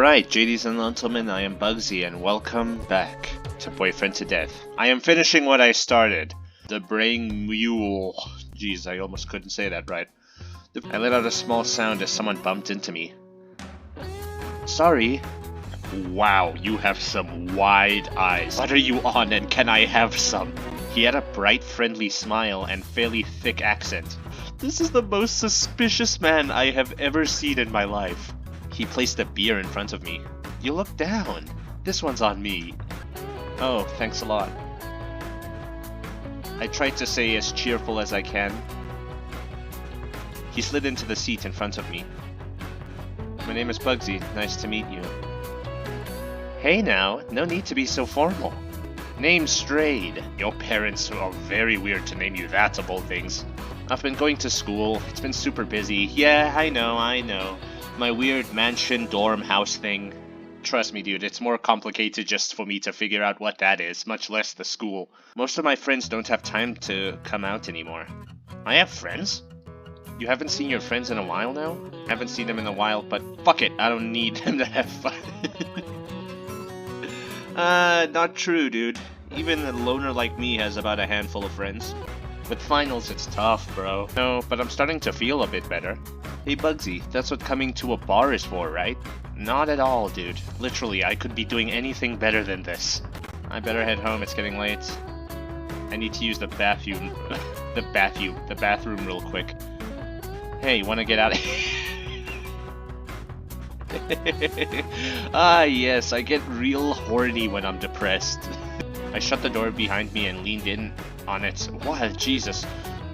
Alright, ladies and gentlemen, I am Buggzie, and welcome back to Boyfriend to Death. I am finishing what I started. The Brain Mule. Jeez, I almost couldn't say that right. I let out a small sound as someone bumped into me. Sorry. Wow, you have some wide eyes. What are you on, and can I have some? He had a bright, friendly smile and fairly thick accent. This is the most suspicious man I have ever seen in my life. He placed a beer in front of me. You look down. This one's on me. Oh, thanks a lot. I tried to say as cheerful as I can. He slid into the seat in front of me. My name is Buggzie. Nice to meet you. Hey now, no need to be so formal. Name Strayed. Your parents are very weird to name you that of all things. I've been going to school. It's been super busy. Yeah, I know. My weird mansion dorm house thing. Trust me, dude, it's more complicated just for me to figure out what that is, much less the school. Most of my friends don't have time to come out anymore. I have friends? You haven't seen your friends in a while now? Haven't seen them in a while, but fuck it, I don't need them to have fun. Not true, dude. Even a loner like me has about a handful of friends. With finals, it's tough, bro. No, but I'm starting to feel a bit better. Hey, Buggzie, that's what coming to a bar is for, right? Not at all, dude. Literally, I could be doing anything better than this. I better head home, it's getting late. I need to use the bathroom real quick. Hey, wanna get out of here? Ah, yes, I get real horny when I'm depressed. I shut the door behind me and leaned in on it. Wow, Jesus.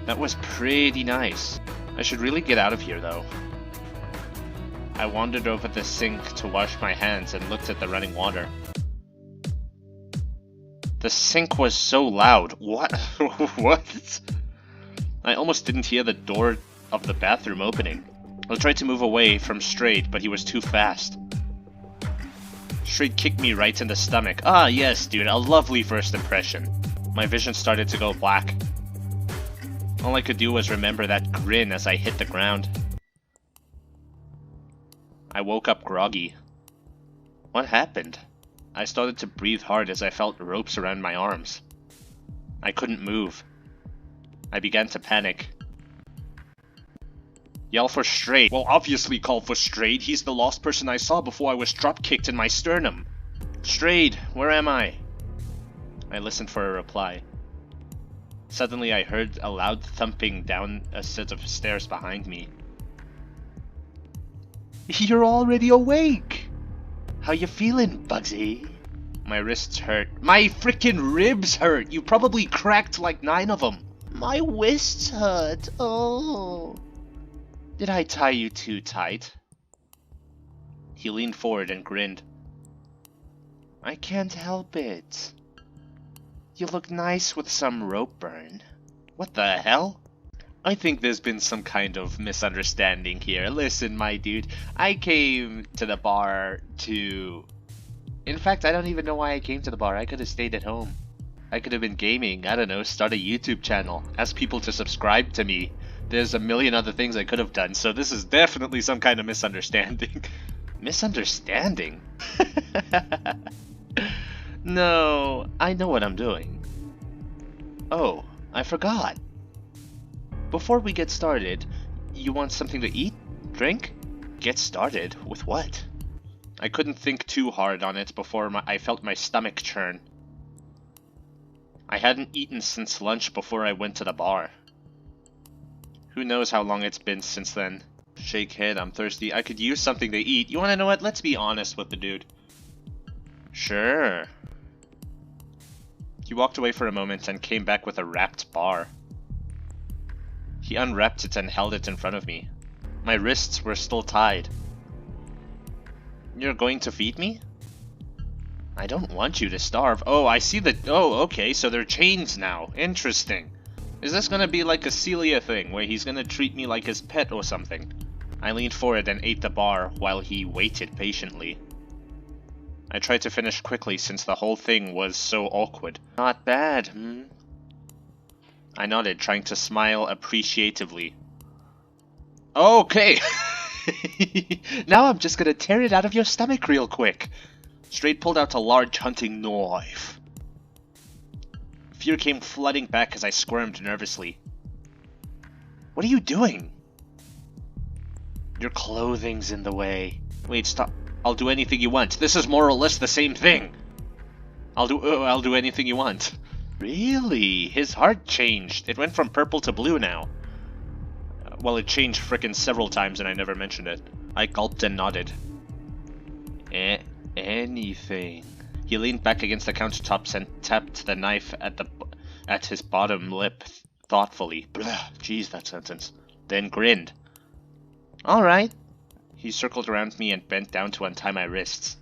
That was pretty nice. I should really get out of here, though. I wandered over the sink to wash my hands and looked at the running water. The sink was so loud. What? What? I almost didn't hear the door of the bathroom opening. I tried to move away from Strayed, but he was too fast. Strayed kicked me right in the stomach. Ah, yes, dude, a lovely first impression. My vision started to go black. All I could do was remember that grin as I hit the ground. I woke up groggy. What happened? I started to breathe hard as I felt ropes around my arms. I couldn't move. I began to panic. Yell for Strayed. Well, obviously call for Strayed. He's the last person I saw before I was drop-kicked in my sternum. Strayed, where am I? I listened for a reply. Suddenly I heard a loud thumping down a set of stairs behind me. You're already awake! How you feeling, Buggzie? My wrists hurt. My frickin' ribs hurt! You probably cracked like 9 of them. My wrists hurt. Oh. Did I tie you too tight? He leaned forward and grinned. I can't help it. You look nice with some rope burn. What the hell? I think there's been some kind of misunderstanding here. Listen, my dude, I came to the bar to... In fact, I don't even know why I came to the bar. I could have stayed at home. I could have been gaming, I don't know, start a YouTube channel, ask people to subscribe to me. There's a million other things I could have done, so this is definitely some kind of misunderstanding. Misunderstanding? No, I know what I'm doing. Oh, I forgot. Before we get started, you want something to eat? Drink? Get started? With what? I couldn't think too hard on it before I felt my stomach churn. I hadn't eaten since lunch before I went to the bar. Who knows how long it's been since then. Shake head, I'm thirsty. I could use something to eat. You wanna know what? Let's be honest with the dude. Sure. He walked away for a moment and came back with a wrapped bar. He unwrapped it and held it in front of me. My wrists were still tied. You're going to feed me? I don't want you to starve. Oh, I see the... Oh, okay, so they're chains now. Interesting. Is this gonna be like a Celia thing, where he's gonna treat me like his pet or something? I leaned forward and ate the bar while he waited patiently. I tried to finish quickly since the whole thing was so awkward. Not bad, hmm? I nodded, trying to smile appreciatively. Okay! Now I'm just gonna tear it out of your stomach real quick. Straight pulled out a large hunting knife. Fear came flooding back as I squirmed nervously. What are you doing? Your clothing's in the way. Wait, stop. I'll do anything you want. This is more or less the same thing. I'll do anything you want. Really? His heart changed. It went from purple to blue now. Well, it changed frickin' several times and I never mentioned it. I gulped and nodded. Anything. He leaned back against the countertops and tapped the knife at his bottom lip thoughtfully. Blah, jeez, that sentence. Then grinned. Alright. He circled around me and bent down to untie my wrists.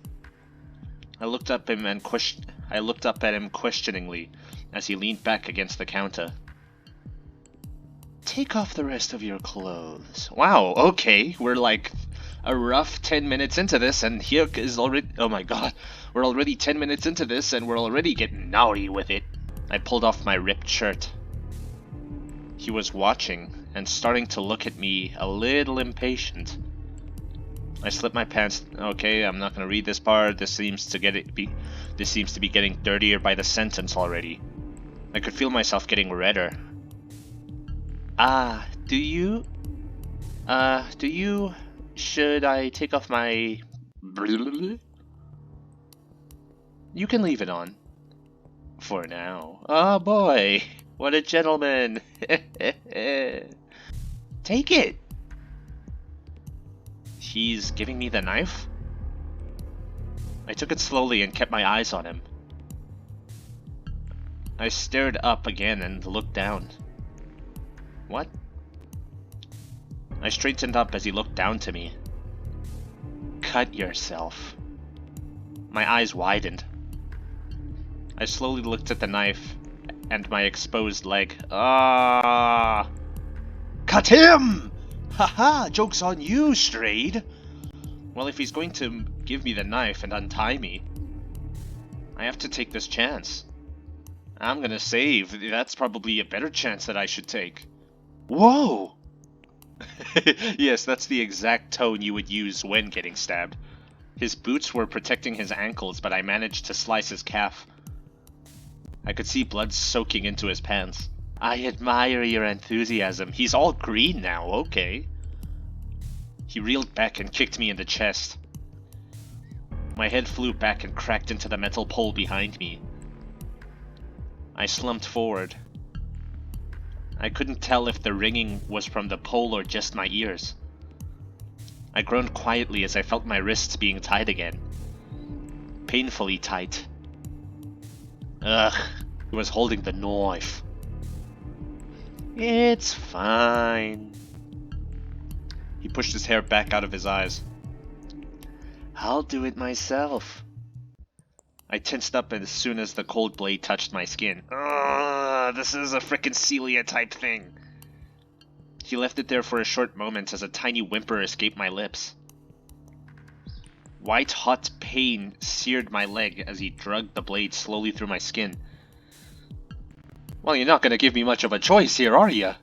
I looked up at him questioningly as he leaned back against the counter. Take off the rest of your clothes. Wow, okay. We're like a rough 10 minutes into this and here is already... Oh my god. We're already 10 minutes into this and we're already getting naughty with it. I pulled off my ripped shirt. He was watching and starting to look at me a little impatient. I slipped my pants. Okay, I'm not gonna read this part. This seems to be getting dirtier by the sentence already. I could feel myself getting redder. Do you? Should I take off my... You can leave it on. For now. Oh boy, what a gentleman. Take it. He's giving me the knife? I took it slowly and kept my eyes on him. I stared up again and looked down. What? I straightened up as he looked down to me. Cut yourself. My eyes widened. I slowly looked at the knife and my exposed leg. Ah! Cut him! Haha, joke's on you, Strayed. Well, if he's going to give me the knife and untie me, I have to take this chance. I'm gonna save. That's probably a better chance that I should take. Whoa! Yes, that's the exact tone you would use when getting stabbed. His boots were protecting his ankles, but I managed to slice his calf. I could see blood soaking into his pants. I admire your enthusiasm. He's all green now, okay. He reeled back and kicked me in the chest. My head flew back and cracked into the metal pole behind me. I slumped forward. I couldn't tell if the ringing was from the pole or just my ears. I groaned quietly as I felt my wrists being tied again. Painfully tight. Ugh, he was holding the knife. It's fine. He pushed his hair back out of his eyes. I'll do it myself. I tensed up as soon as the cold blade touched my skin. This is a frickin' Celia type thing. He left it there for a short moment as a tiny whimper escaped my lips. White hot pain seared my leg as he dragged the blade slowly through my skin. Well, you're not gonna give me much of a choice here, are ya?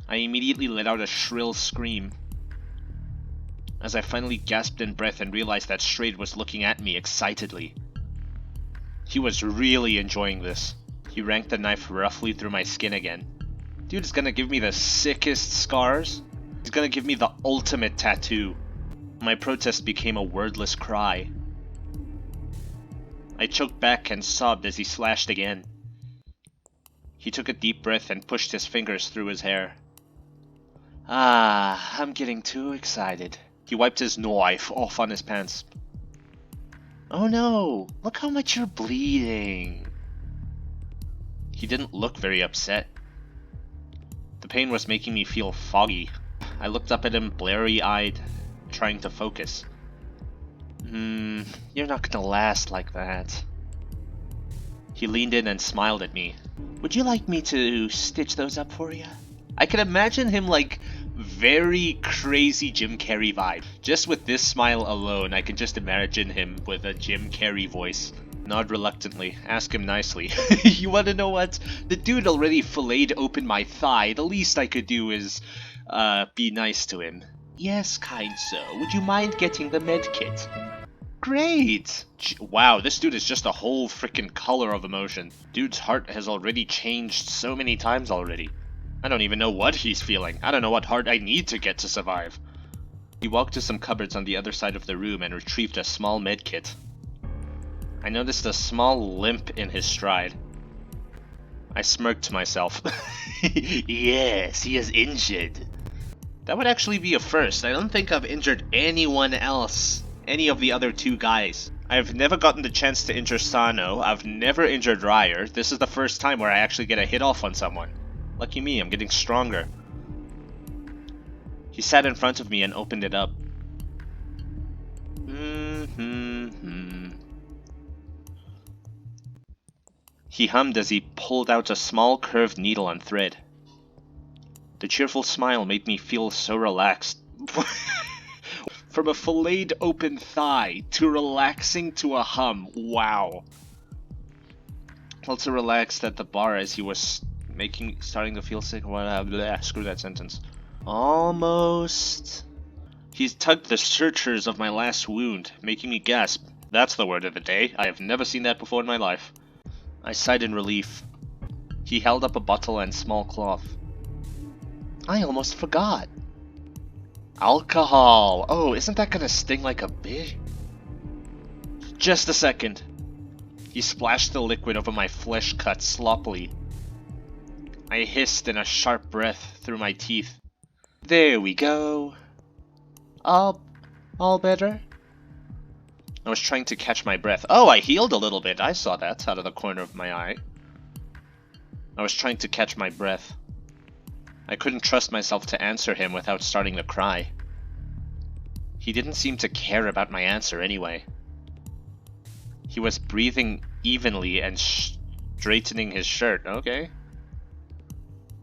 I immediately let out a shrill scream as I finally gasped in breath and realized that Strayed was looking at me excitedly. He was really enjoying this. He ranked the knife roughly through my skin again. Dude is gonna give me the sickest scars. He's gonna give me the ultimate tattoo. My protest became a wordless cry. I choked back and sobbed as he slashed again. He took a deep breath and pushed his fingers through his hair. I'm getting too excited. He wiped his knife off on his pants. Oh no, look how much you're bleeding. He didn't look very upset. The pain was making me feel foggy. I looked up at him blurry-eyed, trying to focus. You're not gonna last like that. He leaned in and smiled at me. Would you like me to stitch those up for you? I can imagine him like very crazy Jim Carrey vibe. Just with this smile alone, I can just imagine him with a Jim Carrey voice. Nod reluctantly, ask him nicely. You wanna know what? The dude already filleted open my thigh. The least I could do is be nice to him. Yes, kind sir. Would you mind getting the med kit? Great! Wow, this dude is just a whole freaking color of emotion. Dude's heart has already changed so many times already. I don't even know what he's feeling. I don't know what heart I need to get to survive. He walked to some cupboards on the other side of the room and retrieved a small med kit. I noticed a small limp in his stride. I smirked to myself. Yes, he is injured. That would actually be a first. I don't think I've injured anyone else. Any of the other two guys. I've never gotten the chance to injure Sano. I've never injured Ryer. This is the first time where I actually get a hit off on someone. Lucky me, I'm getting stronger. He sat in front of me and opened it up. He hummed as he pulled out a small curved needle and thread. The cheerful smile made me feel so relaxed. From a filleted open thigh to relaxing to a hum. Wow. Felt so relaxed at the bar as he was starting to feel sick. Screw that sentence. Almost. He tugged the sutures of my last wound, making me gasp. That's the word of the day. I have never seen that before in my life. I sighed in relief. He held up a bottle and small cloth. I almost forgot. Alcohol. Oh, isn't that gonna sting like a bitch? Just a second. He splashed the liquid over my flesh cut sloppily. I hissed in a sharp breath through my teeth. There we go. All better? I was trying to catch my breath. Oh, I healed a little bit. I saw that out of the corner of my eye. I was trying to catch my breath. I couldn't trust myself to answer him without starting to cry. He didn't seem to care about my answer anyway. He was breathing evenly and straightening his shirt. Okay.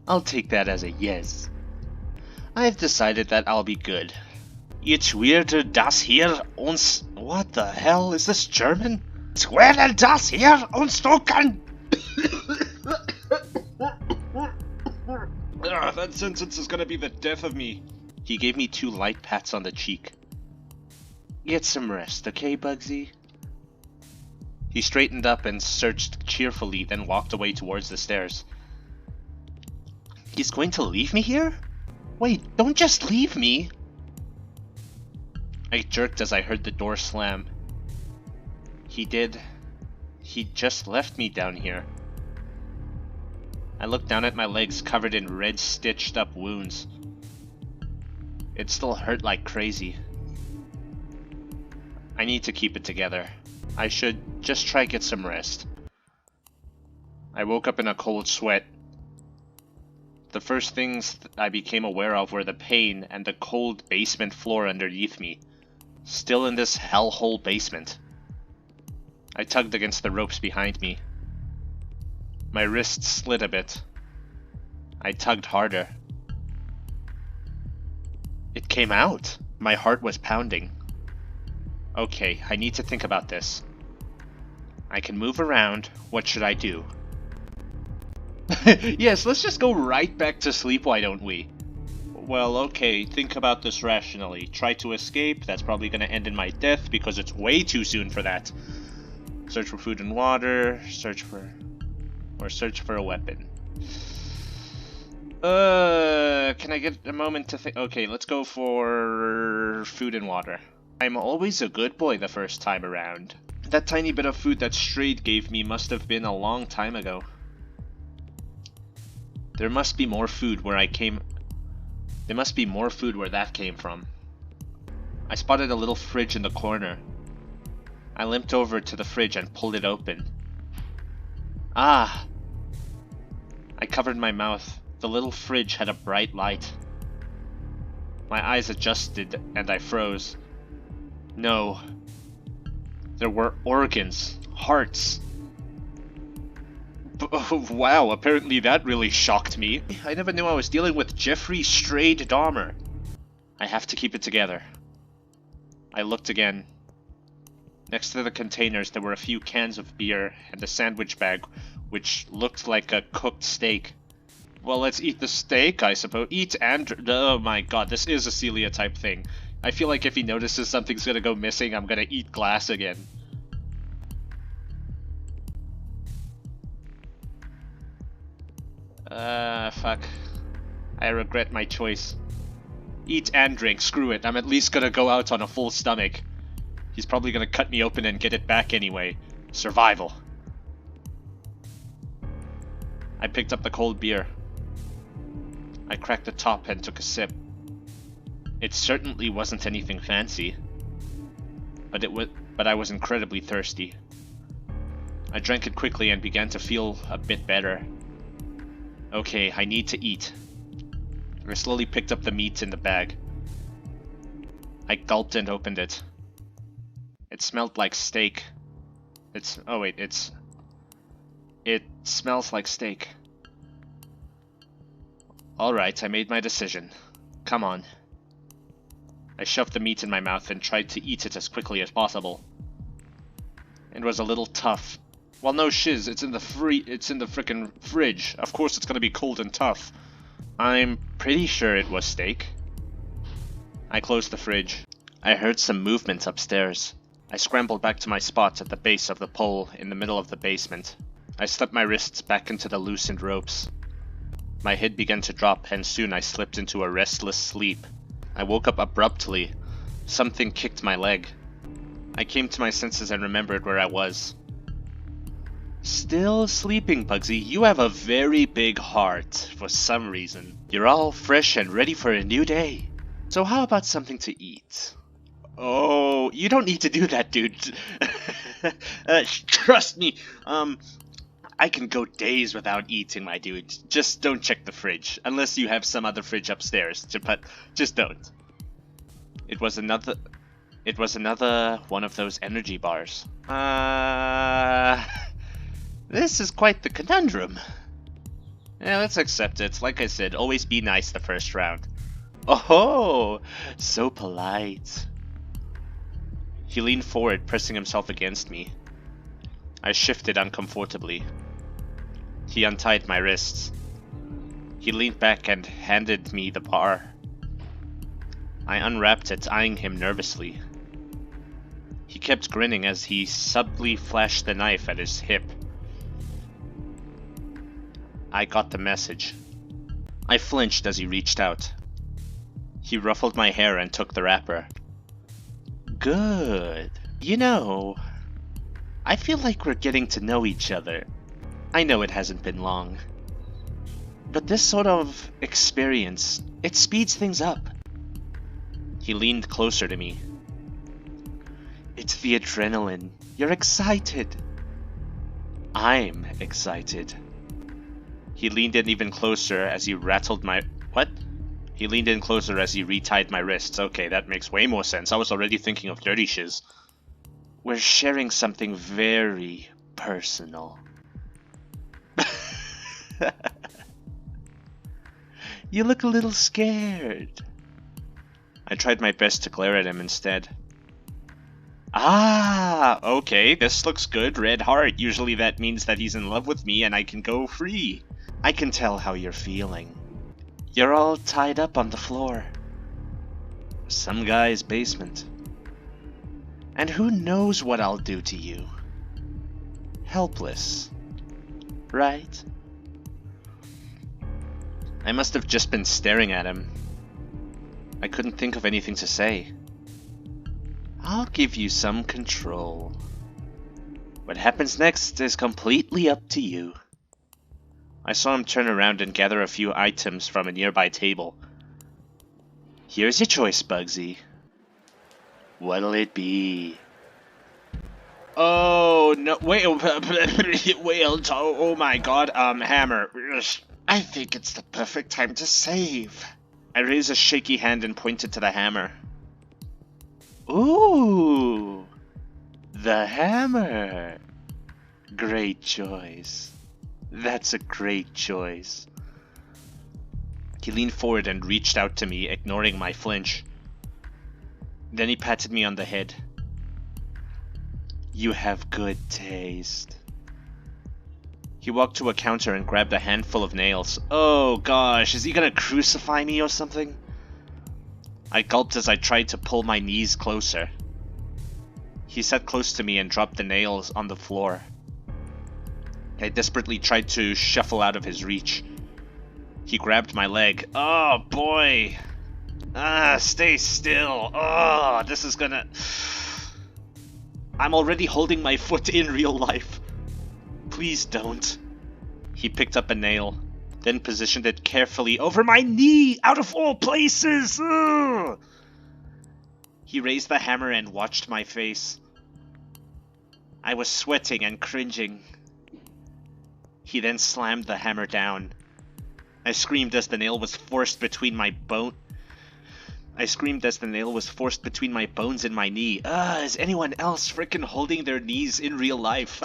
I'll take that as a yes. I've decided that I'll be good. Ich werde das hier uns... What the hell? Is this German? Ich werde das hier uns drucken! That sentence is gonna be the death of me. He gave me 2 light pats on the cheek. Get some rest, okay, Buggzie? He straightened up and searched cheerfully, then walked away towards the stairs. He's going to leave me here? Wait, don't just leave me! I jerked as I heard the door slam. He did. He just left me down here. I looked down at my legs covered in red stitched up wounds. It still hurt like crazy. I need to keep it together. I should just try get some rest. I woke up in a cold sweat. The first things I became aware of were the pain and the cold basement floor underneath me. Still in this hellhole basement. I tugged against the ropes behind me. My wrists slid a bit. I tugged harder. It came out. My heart was pounding. Okay, I need to think about this. I can move around. What should I do? Yes, let's just go right back to sleep, why don't we? Well, okay, think about this rationally. Try to escape, that's probably gonna end in my death because it's way too soon for that. Search for food and water, search for a weapon. Can I get a moment to think? Okay, let's go for food and water. I'm always a good boy the first time around. That tiny bit of food that Strayed gave me must have been a long time ago. There must be more food where I came... There must be more food where that came from. I spotted a little fridge in the corner. I limped over to the fridge and pulled it open. Ah! I covered my mouth. The little fridge had a bright light. My eyes adjusted and I froze. No. There were organs. Hearts. Wow, apparently that really shocked me. I never knew I was dealing with Jeffrey Strayed Dahmer. I have to keep it together. I looked again. Next to the containers there were a few cans of beer and a sandwich bag which looked like a cooked steak. Well, let's eat the steak, I suppose. Eat and... Oh my god, this is a Celia type thing. I feel like if he notices something's gonna go missing, I'm gonna eat glass again. Fuck. I regret my choice. Eat and drink, screw it. I'm at least gonna go out on a full stomach. He's probably gonna cut me open and get it back anyway. Survival. I picked up the cold beer. I cracked the top and took a sip. It certainly wasn't anything fancy, but I was incredibly thirsty. I drank it quickly and began to feel a bit better. Okay, I need to eat. I slowly picked up the meat in the bag. I gulped and opened it. It smelled like steak. It smells like steak. Alright, I made my decision. Come on. I shoved the meat in my mouth and tried to eat it as quickly as possible. It was a little tough. Well, no shiz, it's in the frickin' fridge. Of course it's gonna be cold and tough. I'm pretty sure it was steak. I closed the fridge. I heard some movement upstairs. I scrambled back to my spot at the base of the pole in the middle of the basement. I slipped my wrists back into the loosened ropes. My head began to drop, and soon I slipped into a restless sleep. I woke up abruptly. Something kicked my leg. I came to my senses and remembered where I was. Still sleeping, Buggzie. You have a very big heart, for some reason. You're all fresh and ready for a new day. So how about something to eat? Oh, you don't need to do that, dude. Trust me. I can go days without eating, my dude. Just don't check the fridge, unless you have some other fridge upstairs. But just don't. It was another one of those energy bars. This is quite the conundrum. Yeah, let's accept it. Like I said, always be nice the first round. Oh, so polite. He leaned forward, pressing himself against me. I shifted uncomfortably. He untied my wrists. He leaned back and handed me the bar. I unwrapped it, eyeing him nervously. He kept grinning as he subtly flashed the knife at his hip. I got the message. I flinched as he reached out. He ruffled my hair and took the wrapper. Good. You know, I feel like we're getting to know each other. I know it hasn't been long. But this sort of experience, it speeds things up. He leaned closer to me. It's the adrenaline. You're excited. I'm excited. He leaned in even closer as he rattled my... What? He leaned in closer as he retied my wrists. Okay, that makes way more sense. I was already thinking of dirty shiz. We're sharing something very personal. You look a little scared. I tried my best to glare at him instead. Ah, okay, this looks good. Red heart. Usually that means that he's in love with me and I can go free. I can tell how you're feeling. You're all tied up on the floor. Some guy's basement. And who knows what I'll do to you? Helpless. Right? I must have just been staring at him. I couldn't think of anything to say. I'll give you some control. What happens next is completely up to you. I saw him turn around and gather a few items from a nearby table. Here's your choice, Buggzie. What'll it be? Oh, no, wait, wait, oh my god, hammer. I think it's the perfect time to save. I raised a shaky hand and pointed to the hammer. Ooh, the hammer. Great choice. That's a great choice. He leaned forward and reached out to me, ignoring my flinch. Then he patted me on the head. You have good taste. He walked to a counter and grabbed a handful of nails. Oh gosh, is he gonna crucify me or something? I gulped as I tried to pull my knees closer. He sat close to me and dropped the nails on the floor. I desperately tried to shuffle out of his reach. He grabbed my leg. Oh boy! Stay still. Oh, this is gonna... I'm already holding my foot in real life. Please don't. He picked up a nail, then positioned it carefully over my knee, out of all places! Ugh. He raised the hammer and watched my face. I was sweating and cringing. He then slammed the hammer down. I screamed as the nail was forced between my bones and my knee. Is anyone else frickin' holding their knees in real life?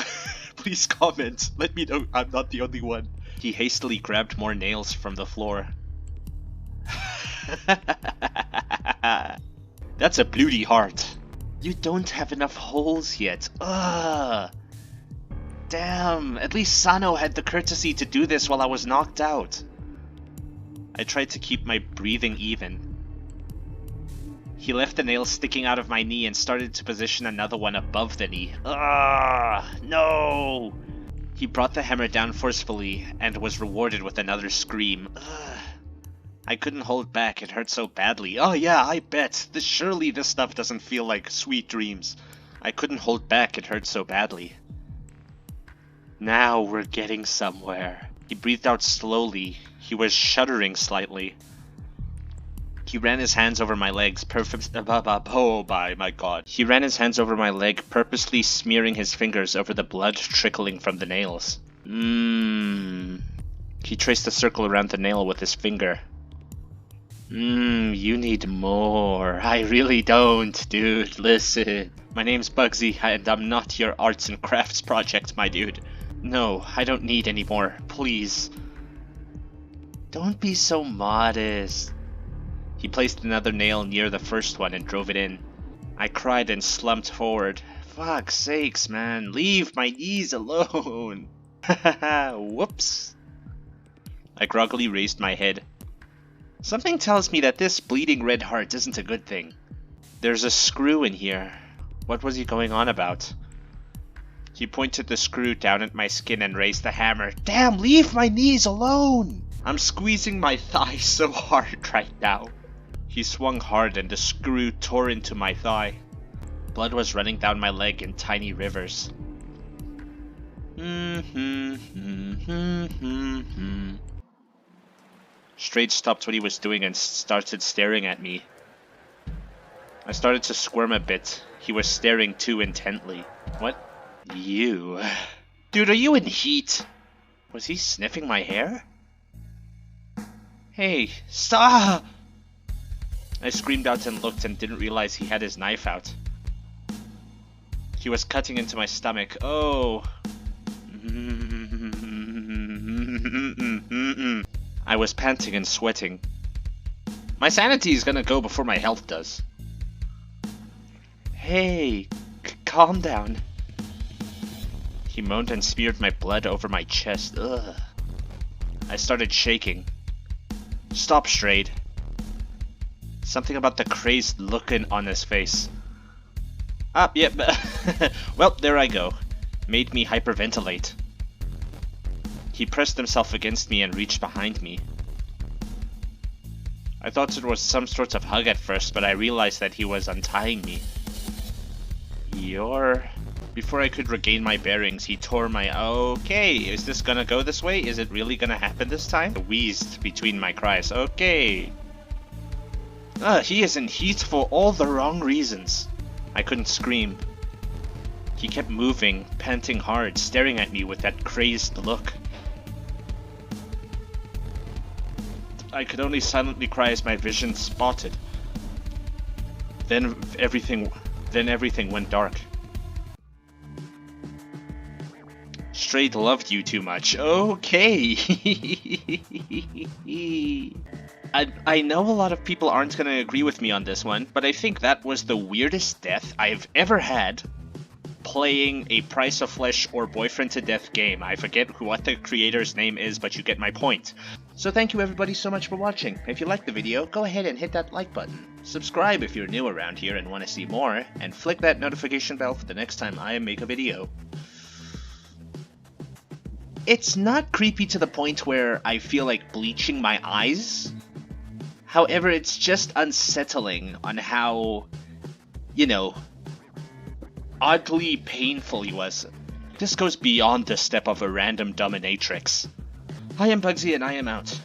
Please comment. Let me know I'm not the only one. He hastily grabbed more nails from the floor. That's a bloody heart. You don't have enough holes yet. Damn, at least Sano had the courtesy to do this while I was knocked out. I tried to keep my breathing even. He left the nail sticking out of my knee and started to position another one above the knee. No! He brought the hammer down forcefully and was rewarded with another scream. I couldn't hold back, it hurt so badly. Oh yeah, I bet. Surely this stuff doesn't feel like sweet dreams. I couldn't hold back, it hurt so badly. Now we're getting somewhere. He breathed out slowly. He was shuddering slightly. He ran his hands over my legs, oh my god. He ran his hands over my leg, purposely smearing his fingers over the blood trickling from the nails. He traced a circle around the nail with his finger. You need more. I really don't, dude. Listen. My name's Buggzie, and I'm not your arts and crafts project, my dude. No, I don't need any more. Please. Don't be so modest. He placed another nail near the first one and drove it in. I cried and slumped forward. Fuck's sakes, man. Leave my knees alone. Whoops. I groggily raised my head. Something tells me that this bleeding red heart isn't a good thing. There's a screw in here. What was he going on about? He pointed the screw down at my skin and raised the hammer. Damn, leave my knees alone! I'm squeezing my thigh so hard right now. He swung hard and the screw tore into my thigh. Blood was running down my leg in tiny rivers. Straight stopped what he was doing and started staring at me. I started to squirm a bit. He was staring too intently. What? You? Dude, are you in heat? Was he sniffing my hair? Hey, stop! I screamed out and looked and didn't realize he had his knife out. He was cutting into my stomach. Oh. I was panting and sweating. My sanity is gonna go before my health does. Hey, calm down. He moaned and smeared my blood over my chest. Ugh. I started shaking. Stop, Strayed. Something about the crazed look on his face. Yep. Well, there I go. Made me hyperventilate. He pressed himself against me and reached behind me. I thought it was some sort of hug at first, but I realized that he was untying me. Before I could regain my bearings, he tore my... Okay, is this gonna go this way? Is it really gonna happen this time? I wheezed between my cries. Okay. He is in heat for all the wrong reasons. I couldn't scream. He kept moving, panting hard, staring at me with that crazed look. I could only silently cry as my vision spotted. Then everything went dark. Strayed loved you too much. Okay. I know a lot of people aren't gonna agree with me on this one, but I think that was the weirdest death I've ever had. playing a Price of Flesh or Boyfriend to Death game. I forget what the creator's name is, but you get my point. So thank you everybody so much for watching. If you liked the video, go ahead and hit that like button. Subscribe if you're new around here and want to see more, and flick that notification bell for the next time I make a video. It's not creepy to the point where I feel like bleaching my eyes. However, it's just unsettling on how, you know, oddly painful he was. This goes beyond the step of a random dominatrix. I am Buggzie and I am out.